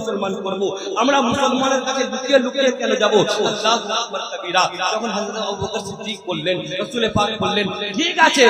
মুসলমান করব, আমরা মুসলমানের কাছে লুকিয়ে লুকিয়ে কেন যাব? আল্লাহু আকবার কবীরা। যখন হযরত আবু বকর সিদ্দিক বললেন, রাসূল পাক বললেন, ঠিক আছে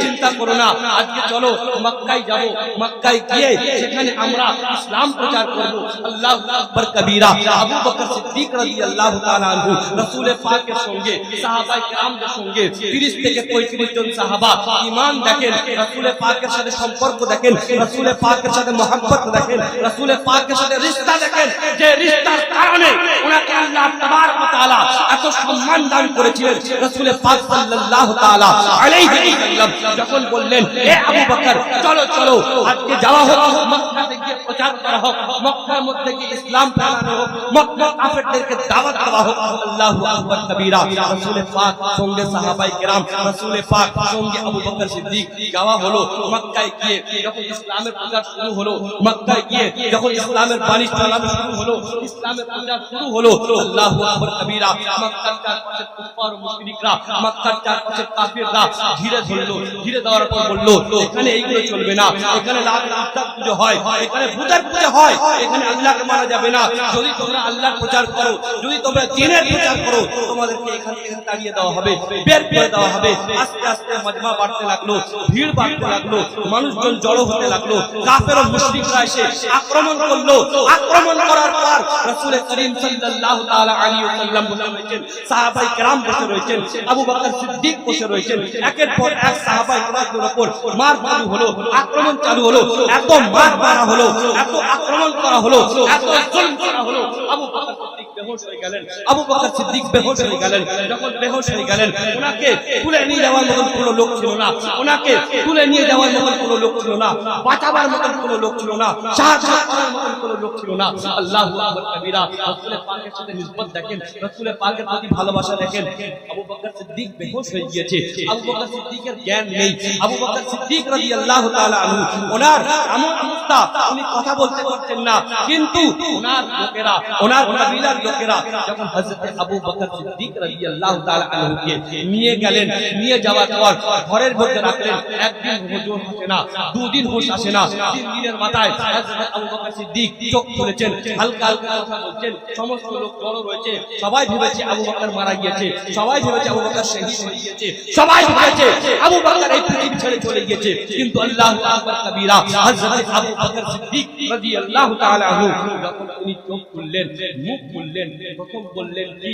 চিন্তা করো না, আজকে চলো মক্কায় যাব, মক্কায় গিয়ে সেখানে আমরা ইসলাম প্রচার করব। আল্লাহু আকবার কবীরা। আবু বকর সিদ্দিক রাদিয়াল্লাহু তাআলা আনহু রাসূল পাকের সঙ্গে সাহাবায়ে কেরামদের সঙ্গে 30 থেকে 35 জন সাহাবা ঈমান দেখেন, রাসূল পাকের সাথে সম্পর্ক দেখেন, রাসূল পাকের সাথে মহব্বত দেখেন, রাসূল পাকের সাথে রিশতা দেখেন, যে রিশতার কারণে ওনাকে আল্লাহ তাবারক ওয়া তাআলা এত সম্মান দান করেছিলেন। রাসূল পাক সাল্লাল্লাহু তাআলা আলাইহি ওয়াসাল্লাম যখন বললেন, এ আবু বকর চলো চলো আজকে যাওয়া হোক, মক্কাতে গিয়ে প্রচার করা হোক, মক্কার মধ্যে গিয়ে ইসলাম ফেলানো হোক, মক্কা কাফেরদেরকে দাওয়াত দেওয়া হোক। আল্লাহু আকবার কবীরা। রাসূল পাক সঙ্গে সাহাবায়ে কেরাম, রাসূল পাক সঙ্গে আবু বকর সিদ্দিক যাওয়া হলো। মক্কায় গিয়ে যখন ইসলামের প্রচার শুরু হলো, মক্কায় গিয়ে যখন ইসলামের বাণী চালানো শুরু হলো, ইসলামের প্রচার শুরু হলো। আল্লাহু আকবার কবীরা। মক্কার চারপাশে কুফার ও মুশরিকরা, মক্কার চারপাশে কাফিররা ঘিরে ধরলো, ঘিরে দেওয়ার পর বলল, এখানে এইগুলো চলবে না, এখানে লাখ লাখ পুজো হয়, এখানে ভূতের পূজা হয়, এখানে আল্লাহকে মানা যাবে না। যদি তোমরা আল্লাহর প্রচার করো, যদি তোমরা দ্বীনের প্রচার করো, তোমাদেরকে এখান থেকে তাড়িয়ে দেওয়া হবে, বের করে দেওয়া হবে। আস্তে আস্তে মাজমা বাড়তে লাগলো, ভিড় বাড়তে লাগলো, মানুষজন জড়ো হতে লাগলো, কাফের ও মুশরিকরা এসে আক্রমণ করলো। আক্রমণ করার পর রাসূল করিম সাল্লাল্লাহু তাআলা আলাইহি ওয়াসাল্লাম বসে রয়েছেন, সাহাবায়ে কেরাম বসে রয়েছেন, আবু বকর সিদ্দিক বসে রয়েছেন। একের পর এক সাহাবায়ে কেরামদের উপর মার চালু হলো, আক্রমণ চালু হলো, এত মার মারা হলো, এত আক্রমণ করা হলো, এত জুলম করা হলো। আবু বকর সিদ্দিক বেহুশ হয়ে গেলেন। আবু বকর সিদ্দিক বেহুশ হয়ে গেলেন। যখন বেহুশ হয়ে গেলেন, ওনাকে তুলে নিয়ে যাওয়ার মতন কোনো লোক ছিল না, ওনাকে তুলে নিয়ে যাওয়ার মতন কোনো লোক ছিল না, বাঁচাবার মতন কোনো লোক ছিল না, সাহায্য করার মতন কোনো লোক ছিল না। আল্লাহু আকবার কবীরা। রাসূল পাকের সাথে নিসবত দেখেন, রাসূল পাকের প্রতি ভালোবাসা দেখেন। আবু বকর সিদ্দিক বেহুশ হয়ে গিয়েছে, আবু বকর সিদ্দিকের জ্ঞান নেই। আবু বকর সিদ্দিক রাদিয়াল্লাহু তাআলা আনহু, ওনার এমন অবস্থা, উনি কথা বলতে পারতেন না, কিন্তু ওনার লোকেরা, ওনার কাবিলার লোকেরা যখন হযরত আবু বকর সিদ্দিক রাদিয়াল্লাহু তাআলা আনহুকে নিয়ে গেলেন, নিয়ে যাওয়ার পর ঘরের মধ্যে রাখলেন, একদিন হুজুর আসে না, দুদিন হুশ আসে না, 3 দিনের মাথায় হযরত আবু বকর সিদ্দিক চোখ খুলেছেন, হালকা হালকা কথা বলছেন। সমস্ত লোক জড়ো রয়েছে, সবাই ভেবেছে আবু বকর মারা গিয়েছে, সবাই ভেবেছে আবু বকর শহীদ হয়ে গিয়েছে, সবাই ভেবেছে আবু বকর এই পৃথিবী ছেড়ে চলে গিয়েছে। কিন্তু আল্লাহু আকবার কবীরা। হযরত আবু বকর সিদ্দিক রাদিয়াল্লাহু তাআলা আনহু যখন উনি চোখ খুললেন, মুখ খুললেন, প্রথম বললেন কি,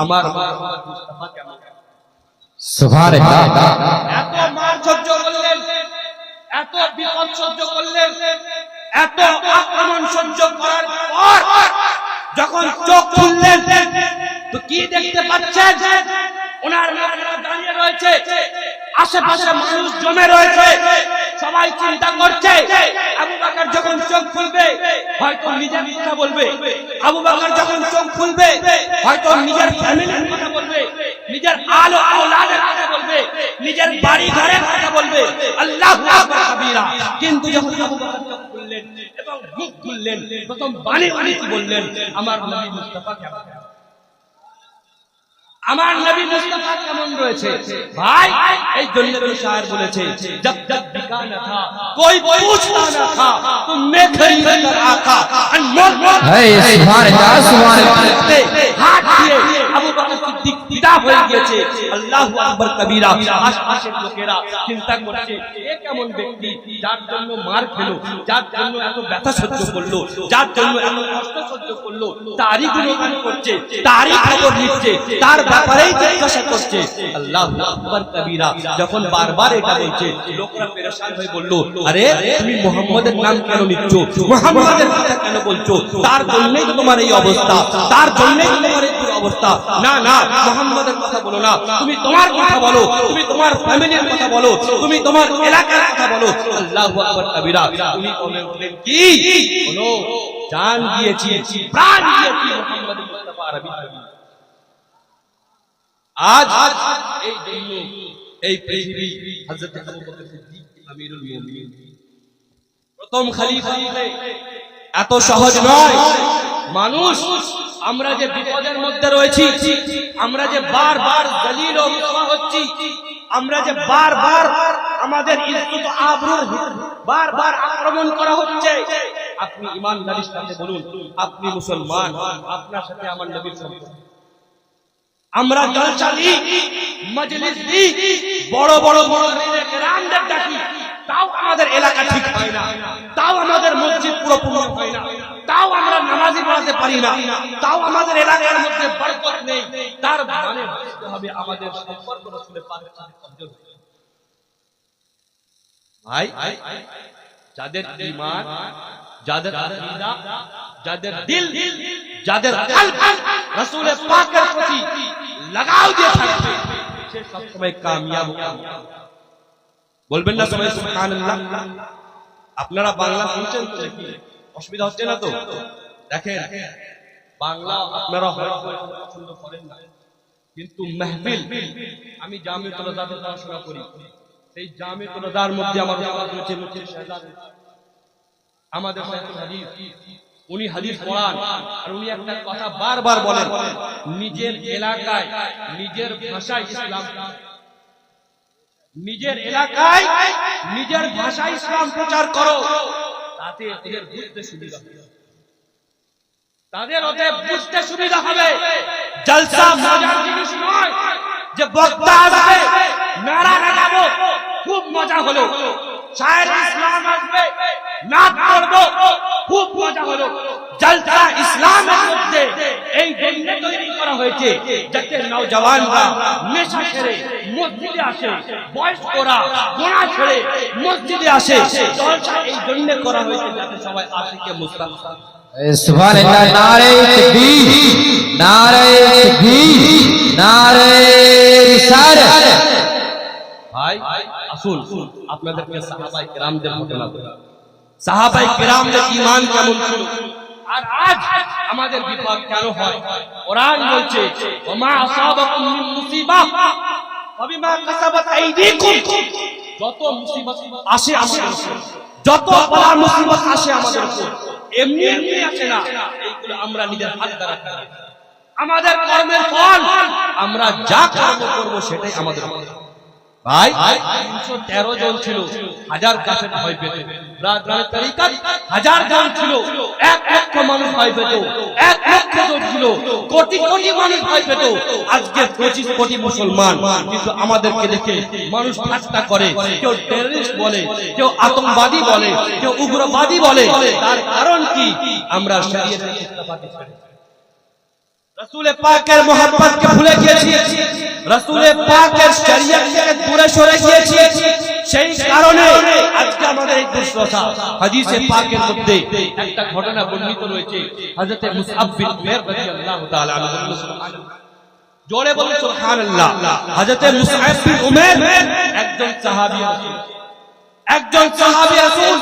আমার মুহাম্মদ মুস্তাফা কেমন? সুবহানাল্লাহ। এত মার সহ্য করলেন, এত বিপদ সহ্য করলেন, এত আক্রমণ সহ্য করার পর যখন চোখ খুললেন, তো কি দেখতে পাচ্ছেন? ওনার লোকেরা দাঁড়িয়ে রয়েছে, আশেপাশে মানুষ জমে রয়েছে, সবাই চিন্তা করছে আবু বকর যখন চোখ খুলবে হয়তো নিজের কথা বলবে, আবু বকর যখন চোখ খুলবে হয়তো নিজের ফ্যামিলির কথা বলবে, নিজের আলো আওলাদের কথা বলবে, নিজের বাড়ি ঘরের কথা বলবে। আল্লাহু আকবার কবীরা। কিন্তু যখন আবু বকর চোখ খুললেন এবং মুখ খুললেন, প্রথম বাণী কি বললেন? আমার নবী মুস্তাফা কেমন? আমার নবী মুস্তাফা কেমন রয়েছে? ভাই, এই জন্য তো শায়ের বলেছে, জব জব বিকা না থা কোই पूछता না থা তুম মে খরিদ কর আকা अनमोल। হে সুবহানাল্লাহ, সুবহানাল্লাহ। হাত দিয়ে আবু বকর সিদ্দিক পিতা হয়ে গিয়েছে। আল্লাহু আকবার কবীরা। আশপাশের লোকেরা চিন্তা করছে, এ কেমন ব্যক্তি যার জন্য মার খেলো, যার জন্য এত ব্যথা সহ্য করলো, যার জন্য এত কষ্ট সহ্য করলো, তারই গুণগান করছে, তারই খবর নিচ্ছে, তার ব্যাপারেই জিজ্ঞাসা করছে। আল্লাহু আকবার কবীরা। যখন বারবার এটা বলছে, লোকরা পেরেশান হয়ে বলল, আরে তুমি মুহাম্মাদের নাম কেন নিচ্ছ, মুহাম্মাদের কথা কেন বলছো? তার জন্যই তোমার এই অবস্থা, তার জন্যই তোমার এই অবস্থা। না না, মুহাম্মাদের কথা বলো না, তুমি তোমার কথা বলো, তুমি তোমার ফ্যামিলির কথা বলো, তুমি তোমার এলাকার কথা বলো। আল্লাহু আকবার কবীরা। উনি বললেন কি, বলো জান দিয়েছি, প্রাণ দিয়েছি মুহাম্মদ মুস্তাফা আরবি। আজ এই জন্য এই পৃথিবী হযরত আবু বকর সিদ্দিক আমিরুল মুমিনিন, প্রথম খলিফা এত সহজ নয়। মানুষ, আমরা যে বিপদের মধ্যে রয়েছি, আমরা যে বারবার জলিল ও রুসওয়া হচ্ছি, আমরা যে বারবার আমাদের ইজ্জত আবরু বারবার আক্রমণ করা হচ্ছে, আপনি ইমানদারির সাথে বলুন আপনি মুসলমান, আপনার সাথে আমার নবীর সম্পর্ক। আমরা জলসা দিই, মজলিস দিই, বড় বড় কেরামদের ডাকি, তাও আমাদের এলাকা ঠিক হয় না, তাও আমাদের মসজিদ পুরো পূর্ণ হয় না, তাও আমরা নামাজি পড়াতে পারি না, তাও আমাদের এলাকার মধ্যে বরকত নেই। তার মানে বুঝতে হবে আমাদের সম্পর্ক রাসূলের পাকের সাথে কমজোর। ভাই, যাদের ঈমান, যাদের আকীদা, যাদের দিল, যাদের কলব রাসূলের পাকের প্রতি লাগাও দিয়ে থাকবে, সে সব সময় কামিয়াব হবে। বলবেন না সবাই সুবহানাল্লাহ? আপনারা বাংলা শুনছেন তো নাকি? অসুবিধা হচ্ছে না তো? দেখেন, বাংলা আপনারা হয়তো পছন্দ করেন না, কিন্তু মাহফিল, আমি জামিউতুল আযহারে পড়াশোনা করি, সেই জামিউতুল আযহার মধ্যে আমাদের রয়েছে মুফতি শাহজাদ, আমাদের শাইখুল হাদিস, উনি হাদিস পড়ান, আর উনি একটা কথা বারবার বলেন, নিজের এলাকায় নিজের ভাষায় ইসলাম, নিজের এলাকায় নিজের ভাষায় ইসলাম প্রচার করো, তাতে ওদের বুঝতে সুবিধা হবে, তাদের ওদের বুঝতে সুবিধা হবে। জলসা মজার জিনিস নয় যে বক্তা আসবে, নারা লাগাবো, খুব মজা হলো, শায়ের ইসলাম আসবে, নাচ করবো, খুব মজা হলো। জলসা ইসলামের মধ্যে এই জন্য তৈরি করা হয়েছে যাতে নওজওয়ানরা নেশা ছেড়ে মসজিদে আসে, বয়স্করা গোনা ছেড়ে মসজিদে আসে। জলসা এই জন্য করা হয়েছে যাতে সবাই আশিকে মুস্তাফা। সুবহানাল্লাহ, নারে তাকবীর, নারে তাকবীর, নারে রিসালাত। ভাই আসুন আপনাদেরকে সাহাবায়ে কেরামদের ঘটনা বলি, সাহাবায়ে কেরামদের ঈমান কেমন ছিল, আর আজ আমাদের বিপদ কেন হয়। কোরআন বলছে, ওমা আসাবাকুম মিন মুসিবাহ ফাবিমা কাসাবাত আইদিকুম, যত মুসিবত আসে আমাদের উপর, যত বড় মুসিবত আসে আমাদের উপর, এমনি এমনি আসে না, এইগুলো আমরা নিজের হাত দ্বারা করি, আমাদের কর্মের ফল, আমরা যা কর্ম করব সেটাই আমাদের উপর। ভাই 313 জন ছিল, 1000 কাফের ভয় পেত। রাজরানের তরিকাত 1000 জন ছিল, 1 লক্ষ মানুষ ভয় পেত, 1 লক্ষ জন ছিল, কোটি কোটি মানুষ ভয় পেত। আজকে 25 কোটি মুসলমান, কিন্তু আমাদেরকে দেখে মানুষ ঠাট্টা করে, কেউ টেররিস্ট বলে, কেউ আতঙ্কবাদী বলে, কেউ উগ্রবাদী বলে। তার কারণ কি? আমরা শরীয়তের ইত্তেফাকে ছেড়ে রাসূলে পাকের মোহাব্বত কে ভুলে গিয়েছি, রাসূলে পাকের শরীয়ত থেকে দূরে সরে গিয়েছি। সেই কারণে আজকে আমাদের এই দুর্দশা। হাদিসে পাকের মধ্যে একটা ঘটনা বর্ণিত রয়েছে, হযরত মুসআব বিন উমাইর রাদিয়াল্লাহু তাআলা আনহু, সুবহানাল্লাহ, জোরে বলুন সুবহানাল্লাহ। হযরত মুসআব বিন উমাইর একজন সাহাবী রাসূল, একজন সাহাবী রাসূল,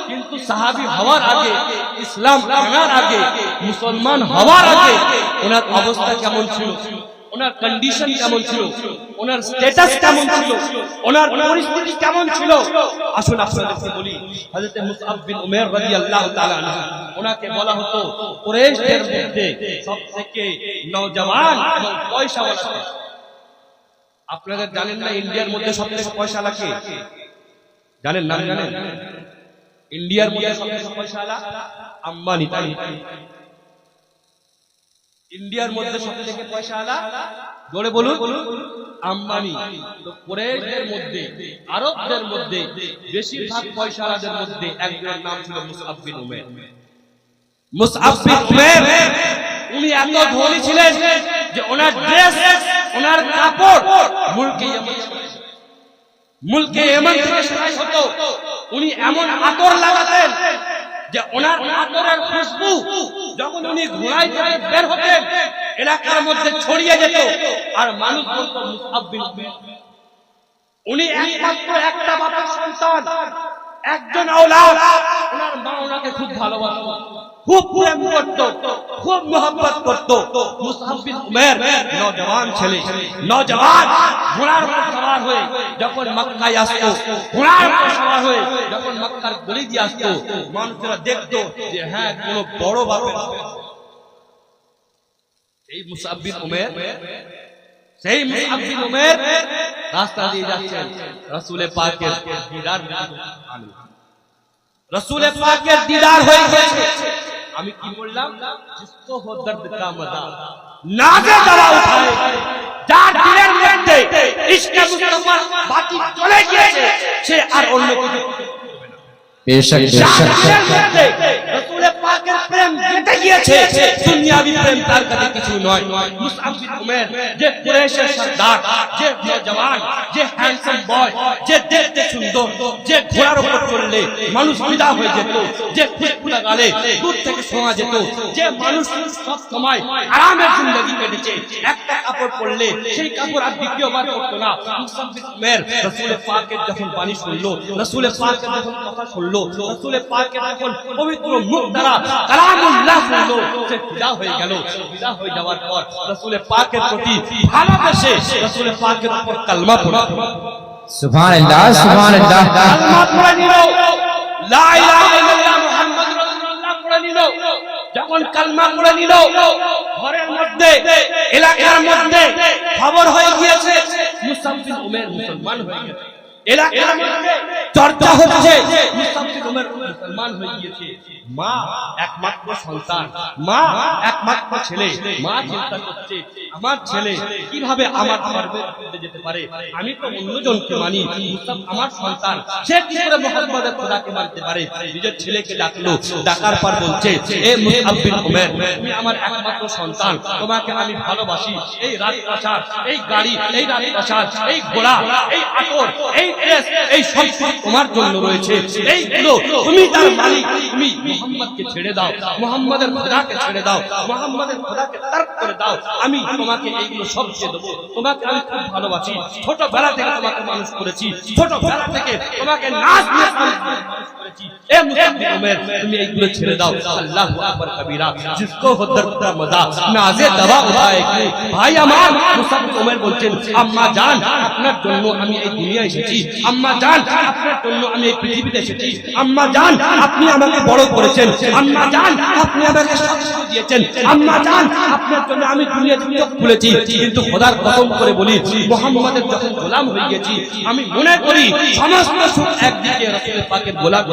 কিন্তু সাহাবী হওয়ার আগে, ইসলাম আনার আগে, মুসলমান হওয়ার আগে ওনার অবস্থা কেমন ছিল, ওনার কন্ডিশন কেমন ছিল, ওনার স্ট্যাটাস কেমন ছিল, ওনার পরিস্থিতি কেমন ছিল। আসুন আপনাদেরকে বলি, হযরত মুসআব বিন উমাইর রাদিয়াল্লাহু তাআলা আনহু, ওনাকে বলা হতো কুরাইশদের মধ্যে সবথেকে নওজওয়ান এবং পয়সাওয়ালা। আপনারা জানেন না ইন্ডিয়ার মধ্যে সবথেকে পয়সাওয়ালা কে? জানেন না? জানেন ইন্ডিয়ার মধ্যে সবথেকে পয়সাওয়ালা আম্বানি, তাই ইন্ডিয়ার মধ্যে সবথেকে পয়সাওয়ালা, জোরে বলুন, আম্বানি। তো কুরাইশদের মধ্যে, আরবদের মধ্যে বেশিরভাগ পয়সাওয়ালাদের মধ্যে একজনের নাম ছিল মুসআব বিন উমাইর। মুসআব বিন উমাইর উনি এত ধনী ছিলেন যে ওনার ড্রেস, ওনার কাপড় মুলকে ইয়েমেন থেকে সেলাই হতো। উনি এমন আতর লাগাতেন যে ওনার আতরের খুশবু যখন উনি ঘোড়ায় চড়ে বের হতেন এলাকার মধ্যে ছড়িয়ে যেত, আর মানুষ বলতো মুসআব বিন উমাইর। উনি একমাত্র একটা বাবার সন্তান, একজন আওলাদ। ওনার মা ওনাকে খুব ভালোবাসতো, খুব প্রেম করতো, খুব মোহাব্বত করতো। মুসআব বিন উমাইর নওজওয়ান ছেলে, নওজওয়ান, ঘোড়ার উপর সওয়ার হয়ে যখন মক্কায় আসতো, ঘোড়ার উপর সওয়ার হয়ে যখন মক্কার গলি দিয়ে আসতো, মানুষরা দেখতো যে হ্যাঁ কোন বড় বাপের। এই মুসআব বিন উমাইর, সেই মুসআব বিন উমাইর রাস্তা দিয়ে যাচ্ছেন, রাসূলে পাকের দিদার, रसूल पाकेर दीदार হয়ে গেছে আমি কি বললাম जिसको हो दर्द का मजा नाज़े दवा उठाए যার দিলের মধ্যে ইশকে মুস্তাফা বাতি চলে গিয়েছে সে আর অন্য কিছু बेशक रसूल पाकेर प्रेम কেটে গিয়েছে দুনিয়াবি প্রেম তার কাছে কিছু নয় মুসআব বিন উমাইর যে কুরাইশের সরদার যে নওজওয়ান যে হ্যান্ডসাম বয় যে দেখতে সুন্দর যে ঘোড়ার উপর চড়লে মানুষ ফিদা হয়ে যেত যে খুশবু লাগালে দূর থেকে শোনা যেত যে মানুষ সব সময় আরামের জিন্দেগি কেটেছে একটা কাপড় পরলে সেই কাপড় আর দ্বিতীয়বার পরতো না মুসআব বিন উমাইর রাসূল পাকের যখন বাণী শুনলো রাসূল পাকের যখন কথা শুনলো রাসূল পাকের যখন পবিত্র মুখ দ্বারা কালামুল্লাহ শুনলো সে ফিদা হয়ে গেল ফিদা হয়ে যাওয়ার পর রাসূল পাকের প্রতি ভালোবেসে রাসূল পাকের উপর কালমা পড়লো सुभान अल्लाह কালমা পড়ে নিল লা ইলাহা ইল্লাল্লাহ মুহাম্মাদুর রাসূলুল্লাহ পড়ে নিল যখন কালমা পড়ে নিল ঘরের মধ্যে এলাকার মধ্যে খবর হয়ে গিয়েছে মুসআব বিন উমাইর মুসলমান হয়ে গেছে এলাকার মধ্যে চর্চা হচ্ছে মুসআব বিন উমাইর মুসলমান হয়ে গিয়েছে মা একমাত্র সন্তান মা একমাত্র ছেলে মা চিন্তা করছে আমার ছেলে কিভাবে আমার বিরুদ্ধে যেতে পারে আমি তো অন্যজনকে মানি মুসআব আমার সন্তান সে কি করে মুহাম্মাদের খোদাকে মানতে পারে নিজের ছেলেকে ডাকলো ডাকার পর বলছে এ মুসআব বিন উমাইর তুমি আমার একমাত্র সন্তান তোমাকে আমি ভালোবাসি এই রাজপ্রাসাদ এই গাড়ি এই রাজপ্রাসাদ এই ঘোড়া এই আতর এই ড্রেস এই সব তোমার জন্য রয়েছে এইগুলো তুমি তার মালিক তুমি মুহাম্মদকে ছেড়ে দাও মুহাম্মাদের খোদাকে ছেড়ে দাও মুহাম্মাদের খোদাকে তর্ক করে দাও আমি তোমাকে এইগুলো সব দিয়ে দেব তোমাকে আমি খুব ভালোবাসি ছোটবেলা থেকে তোমাকে মানুষ করেছি ছোটবেলা থেকে তোমাকে নাচ দিয়ে মানুষ করেছি এ মুসআব বিন উমাইর তুমি এইগুলো ছেড়ে দাও আল্লাহু আকবার কবীরা जिसको हो दर्द का मजा नाज़े दवा उठाए ভাই আমার মুসআব বিন উমাইর বলছেন আম্মা জান আপনার জন্য আমি এই দুনিয়ায় এসেছি আম্মা জান আপনার জন্য আমি এই পৃথিবীতে এসেছি আম্মা জান আপনি আমাকে বড় করেছেন আম্মা জান আপনি আমাকে সব কিছু দিয়েছেন আম্মা জান আপনার জন্য আমি দুনিয়াতে চোখ খুলেছি কিন্তু খোদার কসম করে বলি মুহাম্মাদের যখন গোলাম হয়ে গেছি আমি মনে করি সমস্ত সুখ একদিকে রাসূল পাকের গোলাম